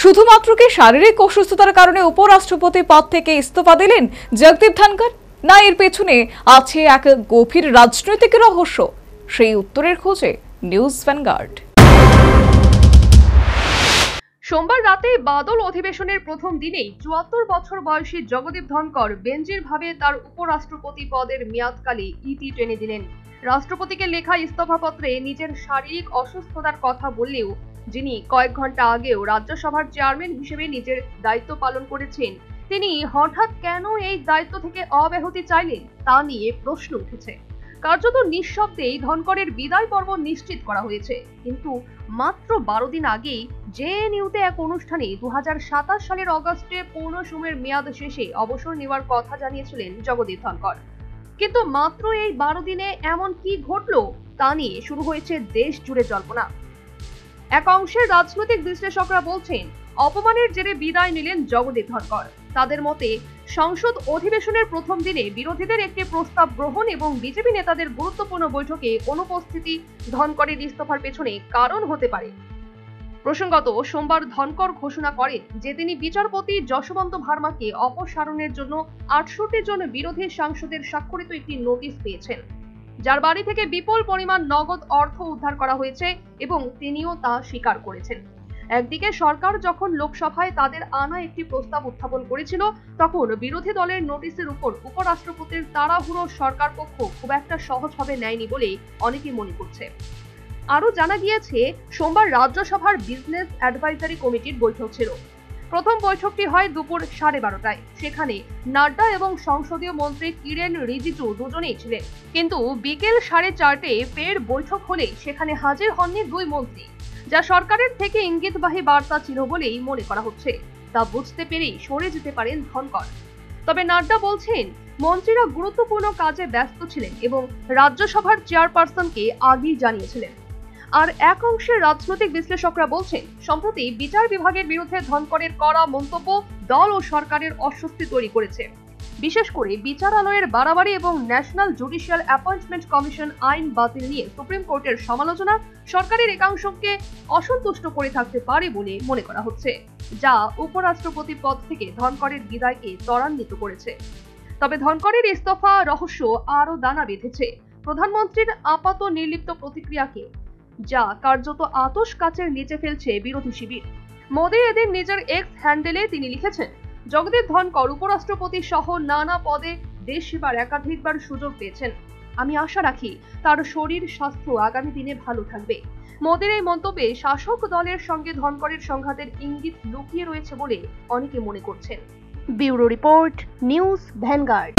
শুধুমাত্র কি শারীরিক অসুস্থতার কারণে উপরাষ্ট্রপতি পদ থেকে ইস্তফা দিলেন জগদীপ ধনকর, না এর পেছনে আছে এক গভীর রাজনৈতিক রহস্য? সেই উত্তরের খোঁজে নিউজ ভ্যানগার্ড। সোমবার রাতে বাদল অধিবেশনের প্রথম দিনেই ৭৪ বছর বয়সী জগদীপ ধনকর বেঞ্জির ভাবে তার উপরাষ্ট্রপতি পদের মেয়াদকালে ইতি টেনে দিলেন। রাষ্ট্রপতিকে লেখা ইস্তফাপত্রে নিজের শারীরিক অসুস্থতার কথা বললেও যিনি কয়েক ঘন্টা আগেও রাজ্যসভার চেয়ারম্যান হিসেবে নিজের দায়িত্ব পালন করেছেন, তিনি হঠাৎ কেন এই দায়িত্ব থেকে অব্যাহতি চাইলেন তা নিয়ে প্রশ্ন উঠেছে। কার্যত নিঃশব্দেই ধনকরের বিদায় পর্ব নিশ্চিত করা হয়েছে, কিন্তু মাত্র ১২ দিন আগেই জেএনইউতে এক অনুষ্ঠানে ২০২৭ সালের অগস্টে পূর্ণ সময়ের মেয়াদ শেষে অবসর নেওয়ার কথা জানিয়েছিলেন জগদীপ ধনকর। কিন্তু মাত্র এই ১২ দিনে এমন কি ঘটলো তা নিয়ে শুরু হয়েছে দেশ জুড়ে জল্পনা। এক অংশের রাজনৈতিক বিশ্লেষকরা বলছেন, অপমানের জেরে বিদায় নিলেন জগদীপ ধনকর। তাদের মতে, সংসদ অধিবেশনের প্রথম দিনে বিরোধীদের একটি প্রস্তাব গ্রহণ এবং বিজেপি নেতাদের গুরুত্বপূর্ণ বৈঠকে অনুপস্থিতি ধনকরের ইস্তফার পেছনে কারণ হতে পারে। প্রসঙ্গত, সোমবার ধনকর ঘোষণা করেন যে তিনি বিচারপতি যশবন্ত ভার্মাকে অপসারণের জন্য ৬৮ জন বিরোধী সাংসদের স্বাক্ষরিত একটি নোটিশ পেয়েছেন, যার বাড়ি থেকে বিপুল পরিমাণ নগদ অর্থ উদ্ধার করা হয়েছে এবং তিনিও তা স্বীকার করেছেন। একদিকে সরকার যখন লোকসভায় তাদের আনা একটি প্রস্তাব উত্থাপন করেছিল, তখন বিরোধী দলের নোটিশের উপর উপরাষ্ট্রপতির তাড়াহুড়ো সরকার পক্ষ খুব একটা সহজভাবে নেয়নি বলে অনেকে মনে করছে। আরো জানা গিয়েছে, সোমবার রাজ্যসভার বিজনেস অ্যাডভাইজারি কমিটির বৈঠক ছিল। প্রথম বৈঠকটি হয় দুপুর 12:30টায়। সেখানে নাড্ডা এবং সংসদীয় মন্ত্রী কিরেন রিজিজু দুজনেই ছিলেন, কিন্তু বিকেল 4:30টায় ফের বৈঠক হলে সেখানে হাজির হননি দুই মন্ত্রী, যা সরকারের থেকে ইঙ্গিতবাহী বার্তা ছিল বলেই মনে করা হচ্ছে। তা বুঝতে পেরেই সরে যেতে পারেন ধনকর। তবে নাড্ডা বলছেন, মন্ত্রীরা গুরুত্বপূর্ণ কাজে ব্যস্ত ছিলেন এবং রাজ্যসভার চেয়ারপারসনকে আগেই জানিয়েছিলেন। আর এক অংশের রাজনৈতিক বিশ্লেষকরা বলছেন, সম্প্রতি বিচার বিভাগের বিরুদ্ধে ধনকরের কড়া মন্তব্য দল ও সরকারের অস্বস্তি তৈরি করেছে। বিশেষ করে বিচারালয়ের বাড়াবাড়ি এবং ন্যাশনাল জুডিশিয়াল অ্যাপয়েন্টমেন্ট কমিশন আইন বাতিল নিয়ে সুপ্রিম কোর্টের সমালোচনা সরকারের একাংশকে অসন্তুষ্ট করে থাকতে পারে বলে মনে করা হচ্ছে, যা উপরাষ্ট্রপতি পদ থেকে ধনকরের বিদায়কে ত্বরান্বিত করেছে। তবে ধনকরের ইস্তফা রহস্য আরও দানা বেঁধেছে প্রধানমন্ত্রীর আপাত নির্লিপ্ত প্রতিক্রিয়াকে, যা কার্যত আতশ কাচের নিচে ফেলছে বিরোধী শিবির। মোদী এদিন নিজের এক্স হ্যান্ডেলে তিনি লিখেছেন, জগদীপ ধনকর উপরাষ্ট্রপতি সহ নানা পদে দেশ সেবার একাধিকবার সুযোগ পেয়েছেন। আমি আশা রাখি তার শরীর স্বাস্থ্য আগামী দিনে ভালো থাকবে। মোদীর এই মন্তব্যে শাসক দলের সঙ্গে ধনকরের সংঘাতের ইঙ্গিত লুকিয়ে রয়েছে বলে অনেকে মনে করছেন। Bureau report, news vanguard.